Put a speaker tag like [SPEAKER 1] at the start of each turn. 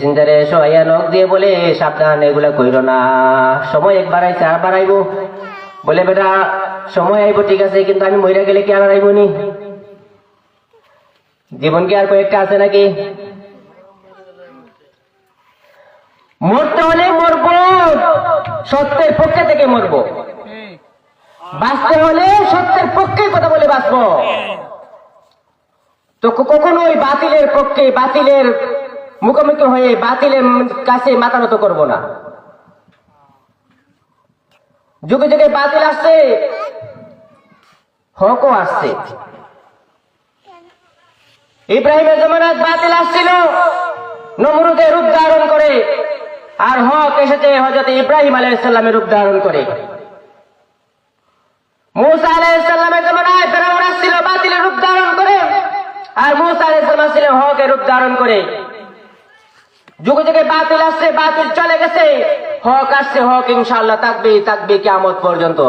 [SPEAKER 1] মেসেঞ্জারে সোয়া নখ দিয়ে বলে সাবধান, এগুলা কইরো না, সময় একবার আইছে আবার আইবো। বলে বেটা সময় আইবো ঠিক আছে, কিন্তু আমি মইরা গেলে কি আর আইবো নি? জীবন কি আর কয়েকটা আছে নাকি? মরতে হলে মরবো, সত্যের পক্ষে থেকে মরবো। বাঁচতে হলে সত্যের পক্ষে কথা বলে বাঁচবো। তো কখনোই বাতিলের পক্ষে, বাতিলের মুখোমুখি হয়ে বাতিলের কাছে মাথা নত করবো না। যুগে যুগে বাতিল আসছে, হকও আসছে। ইব্রাহিমের জমানায় বাতিল আসছিল নমরুদের রূপ ধারণ করে, আর হক এসেছে হযরত ইব্রাহিম আলাইহিস সালামের রূপ ধারণ করে। মূসা আলাইহিস সালামের জমানায় ফিরআউন আসছিল বাতিলের রূপ ধারণ করে, আর মূসা আলাইহিস সালাম ছিলেন হকের রূপ ধারণ করে। যুগে যুগে বাতিল আসছে, বাতিল চলে গেছে, হক আসছে, হক ইনশাআল্লাহ থাকবে, থাকবে কিয়ামত পর্যন্ত।